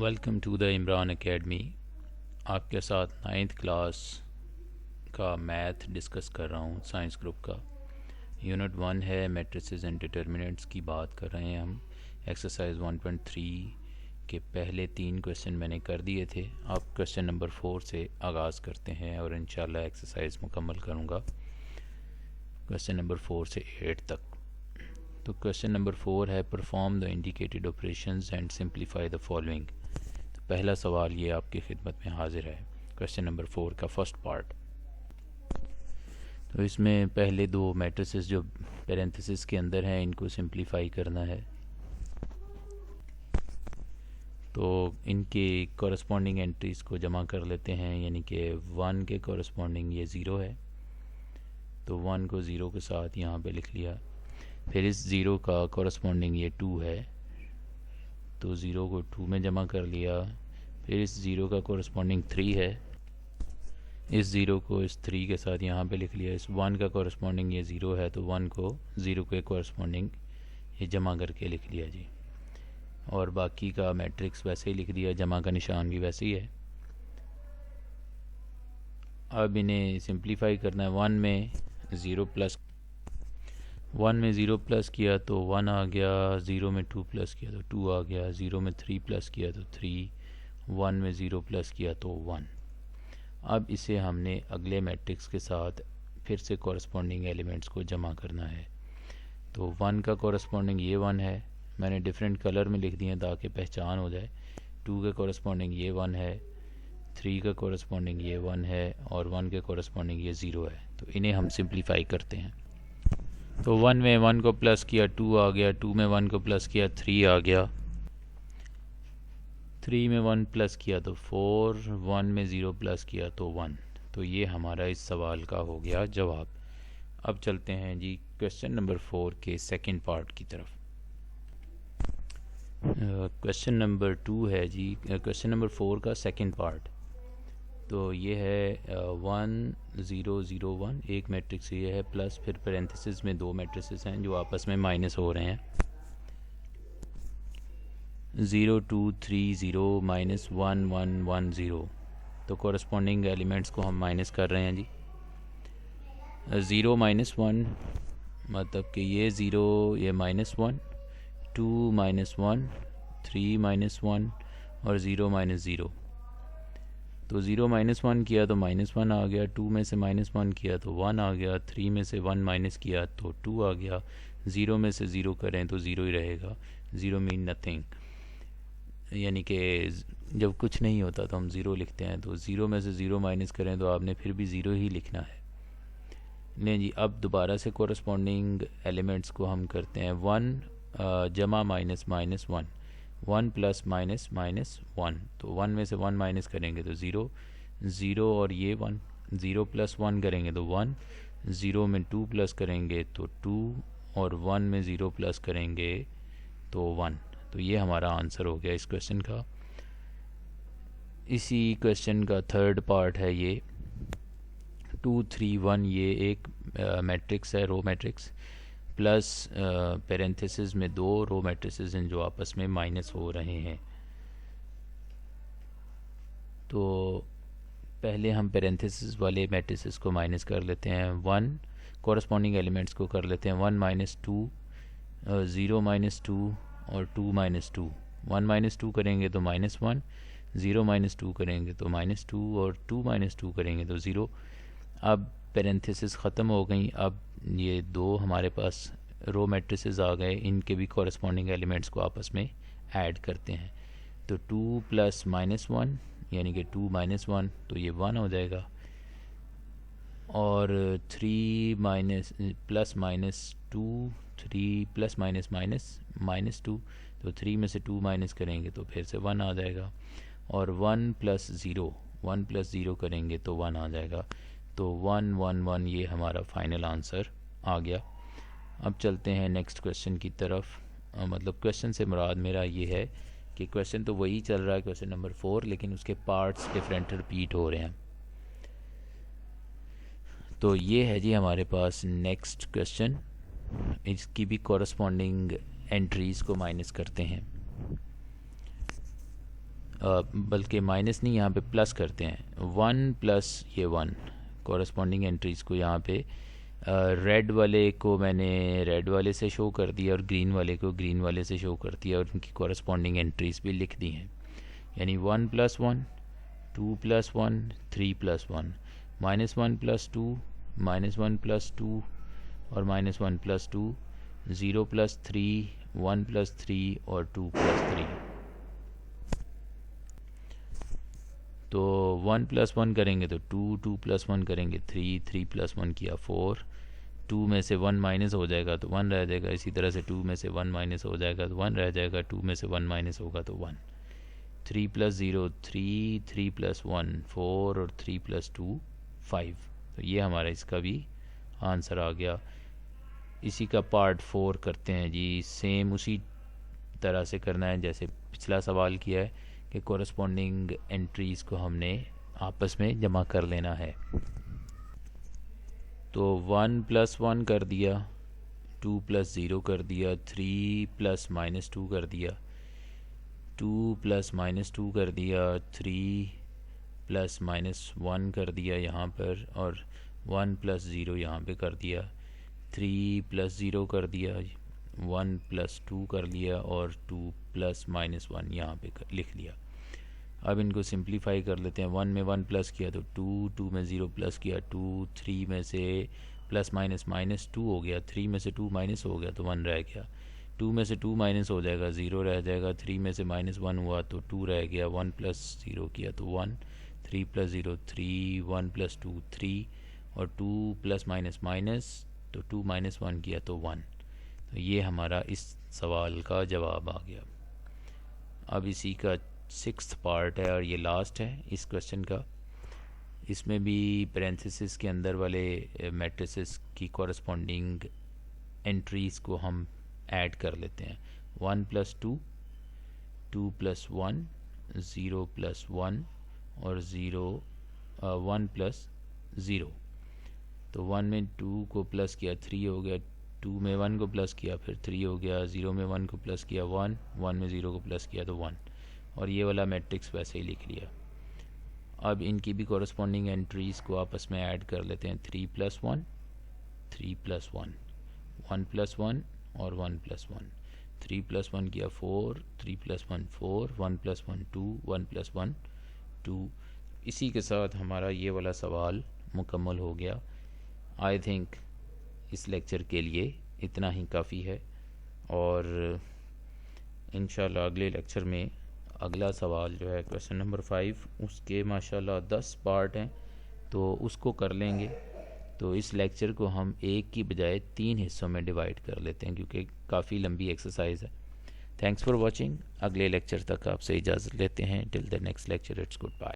Welcome to the Imran academy. आपके साथ 9th class का मैथ डिस्कस कर रहा हूँ, साइंस ग्रुप का। यूनिट 1 है, मैट्रिसेस एंड डिटर्मिनेंट्स की बात कर रहे हैं हम। एक्सरसाइज 1.3 के पहले 3 क्वेश्चन मैंने कर दिए थे। अब क्वेश्चन नंबर 4 से आगाज़ करते हैं और इंशाल्लाह एक्सरसाइज मुकम्मल करूँगा क्वेश्चन नंबर 4 से 8 तक। तो क्वेश्चन नंबर 4 है, perform the indicated operations and simplify the following. तो पहला सवाल ये आपकी खिदमत में हाजिर है, क्वेश्चन नंबर 4 का फर्स्ट पार्ट। तो इसमें पहले दो मैट्रिसेस जो पैरेंथेसिस के अंदर हैं इनको सिंप्लीफाई करना है। तो इनके कॉरस्पॉन्डिंग एंट्रीज़ को जमा कर लेते हैं, यानी कि 1 के कॉरस्पॉन्डिंग ये 0 है, तो 1 को 0 के साथ यहाँ पे लिख लिया। फिर इस 0 का कॉरस्पॉन्डिंग ये 2 है, तो 0 को 2 में जमा कर लिया। फिर इस 0 का कॉरस्पॉन्डिंग 3 है, इस 0 को इस 3 के साथ यहाँ पे लिख लिया। इस 1 का कॉरस्पॉन्डिंग ये 0 है, तो 1 को 0 के कॉरस्पॉन्डिंग ये जमा करके लिख लिया जी। और बाकी का मैट्रिक्स वैसे ही लिख दिया, जमा का निशान भी वैसे ही है। अब इन्हें सिंप्लीफाई करना है। 1 में 0 प्लस किया तो 1 आ गया, 0 में 2 प्लस किया तो 2 आ गया, 0 में 3 प्लस किया तो 3, 1 में 0 प्लस किया तो 1। अब इसे हमने अगले मैट्रिक्स के साथ फिर से कॉरस्पॉन्डिंग एलिमेंट्स को जमा करना है। तो 1 का कॉरस्पॉन्डिंग ये 1 है, मैंने डिफरेंट कलर में लिख दिए ताकि पहचान हो जाए। 2 के कॉरस्पॉन्डिंग ये 1 है, 3 का कॉरस्पॉन्डिंग ये 1 है और 1 के कॉरस्पॉन्डिंग ये 0 है। तो इन्हें हम सिंप्लीफाई करते हैं। तो 1 में 1 को प्लस किया 2 आ गया, 2 में 1 को प्लस किया 3 आ गया, 3 में 1 प्लस किया तो 4, 1 में 0 प्लस किया तो 1। तो ये हमारा इस सवाल का हो गया जवाब। अब चलते हैं जी क्वेश्चन नंबर 4 के सेकंड पार्ट की तरफ। क्वेश्चन नंबर 2 है जी, क्वेश्चन नंबर 4 का सेकंड पार्ट। तो ये है 1 0 0 1, एक मैट्रिक्स ये है, प्लस फिर पैरेंथेसिस में दो मैट्रिसेस हैं जो आपस में माइनस हो रहे हैं। 0 2 3 0 -1 1 1 0। तो कॉरस्पॉन्डिंग एलिमेंट्स को हम माइनस कर रहे हैं जी। 0 -1 मतलब कि ये 0, ये -1, 2 -1, 3 -1 और 0 -0। तो 0 -1 किया तो -1 आ गया, 2 में से -1 किया तो 1 आ गया, 3 में से 1 माइनस किया तो 2 आ गया, 0 में से 0 करें तो 0 ही रहेगा। 0 मीन नथिंग, यानी कि जब कुछ नहीं होता तो हम 0 लिखते हैं। तो 0 में से 0 माइनस करें तो आपने फिर भी 0 ही लिखना है। नहीं जी, अब दोबारा से कॉरस्पॉन्डिंग एलिमेंट्स को हम करते हैं। 1 जमा minus minus 1, 1 plus minus minus 1। तो 1 में से 1 माइनस करेंगे तो 0, 0 और ये 1, 0 प्लस 1 करेंगे तो 1, 0 में 2 प्लस करेंगे तो 2 और 1 में 0 प्लस करेंगे तो 1। तो ये हमारा आंसर हो गया इस क्वेश्चन का। इसी क्वेश्चन का थर्ड पार्ट है ये 2 3 1। ये एक मैट्रिक्स है, रो मैट्रिक्स, प्लस पैरेंथेसिस में दो रो मैट्रिसेस हैं जो आपस में माइनस हो रहे हैं। तो पहले हम पैरेंथेसिस वाले मैट्रिसेस को माइनस कर लेते हैं। 1 कॉरस्पॉन्डिंग एलिमेंट्स को कर लेते हैं। 1 -2, 0 -2 और 2 -2। 1 -2 करेंगे तो -1, 0 -2 करेंगे तो -2 और 2 -2 करेंगे तो 0। अब पैरेंथेसिस ख़त्म हो गई। अब ये दो हमारे पास रो मैट्रिसेस आ गए, इनके भी कॉरस्पॉन्डिंग एलिमेंट्स को आपस में ऐड करते हैं। तो 2 प्लस -1 यानी कि 2 -1, तो ये 1 हो जाएगा। और 3 प्लस -2, 3 प्लस -2, तो 3 में से 2 माइनस करेंगे तो फिर से 1 आ जाएगा। और 1 प्लस 0 करेंगे तो 1 आ जाएगा। तो 1 1 1 ये हमारा फाइनल आंसर आ गया। अब चलते हैं नेक्स्ट क्वेश्चन की तरफ। मतलब क्वेश्चन से मुराद मेरा ये है कि क्वेश्चन तो वही चल रहा है, क्वेश्चन नंबर 4, लेकिन उसके पार्ट्स डिफरेंट रिपीट हो रहे हैं। तो ये है जी हमारे पास नेक्स्ट क्वेश्चन। इसकी भी कॉरस्पॉन्डिंग एंट्रीज़ को माइनस करते हैं। बल्कि माइनस नहीं, यहाँ पे प्लस करते हैं। 1 प्लस ये 1 कॉरस्पॉन्डिंग एंट्रीज़ को यहाँ पे रेड वाले को मैंने रेड वाले से शो कर दिया और ग्रीन वाले को ग्रीन वाले से शो कर दिया और उनकी कॉरस्पॉन्डिंग एंट्रीज़ भी लिख दी हैं। यानी 1 plus 1, 2 plus 1, 3 plus 1, -1 plus 2, -1 plus 2 और -1 प्लस 2, 0 प्लस 3, 1 प्लस 3 और 2 प्लस 3। तो 1 प्लस 1 करेंगे तो 2, 2 प्लस 1 करेंगे 3, 3 प्लस 1 किया 4, 2 में से 1 माइनस हो जाएगा तो 1 रह जाएगा। इसी तरह से 2 में से 1 माइनस हो जाएगा तो 1 रह जाएगा, 2 में से 1 माइनस होगा तो 1। 3 प्लस 0 3, 3 प्लस 1 4 और 3 प्लस 2 5। तो ये हमारा इसका भी आंसर आ गया। इसी का पार्ट 4 करते हैं जी। सेम उसी तरह से करना है जैसे पिछला सवाल किया है कि कॉरस्पॉन्डिंग एंट्रीज़ को हमने आपस में जमा कर लेना है। तो 1 प्लस 1 कर दिया, 2 प्लस 0 कर दिया, 3 प्लस -2 कर दिया, 2 प्लस -2 कर दिया, 3 प्लस -1 कर दिया यहाँ पर और 1 प्लस 0 यहाँ पे कर दिया, 3 प्लस 0 कर दिया, 1 प्लस 2 कर लिया और 2 प्लस -1 यहाँ पे लिख लिया। अब इनको सिंप्लीफाई कर लेते हैं। 1 में 1 प्लस किया तो 2, 2 में 0 प्लस किया 2, 3 में से प्लस माइनस -2 हो गया, 3 में से 2 माइनस हो गया तो 1 रह गया, 2 में से 2 माइनस हो जाएगा 0 रह जाएगा, 3 में से -1 हुआ तो 2 रह गया, 1 प्लस 0 किया तो 1, 3 प्लस 0 3, 1 प्लस 2 3 और 2 प्लस माइनस तो 2 माइनस 1 किया तो 1। तो ये हमारा इस सवाल का जवाब आ गया। अब इसी का 6th पार्ट है और ये लास्ट है इस क्वेश्चन का। इसमें भी पैरेंथेसिस के अंदर वाले मैट्रिसेस की कॉरस्पॉन्डिंग एंट्रीज़ को हम ऐड कर लेते हैं। 1 प्लस 2, 2 प्लस 1, 0 प्लस 1 और 1 प्लस 0। तो 1 में 2 को प्लस किया 3 हो गया, 2 में 1 को प्लस किया फिर 3 हो गया, 0 में 1 को प्लस किया 1, 1 में 0 को प्लस किया तो 1 और ये वाला मैट्रिक्स वैसे ही लिख लिया। अब इनकी भी कॉरस्पॉन्डिंग एंट्रीज़ को आपस में ऐड कर लेते हैं। 3 प्लस 1, 3 प्लस 1, 1 प्लस 1 और 1 प्लस 1, 3 प्लस 1 किया 4, 3 प्लस 1 4, 1 प्लस 1 2, 1 प्लस 1 2। इसी के साथ हमारा ये वाला सवाल मुकम्मल हो गया। आई थिंक इस लेक्चर के लिए इतना ही काफ़ी है और इंशाल्लाह अगले लेक्चर में अगला सवाल जो है क्वेश्चन नंबर 5, उसके माशाल्लाह 10 पार्ट हैं तो उसको कर लेंगे। तो इस लेक्चर को हम एक की बजाय 3 हिस्सों में डिवाइड कर लेते हैं क्योंकि काफ़ी लंबी एक्सरसाइज है। Thanks for watching. अगले लेक्चर तक आपसे इजाज़त लेते हैं। Till the next lecture, it's good bye.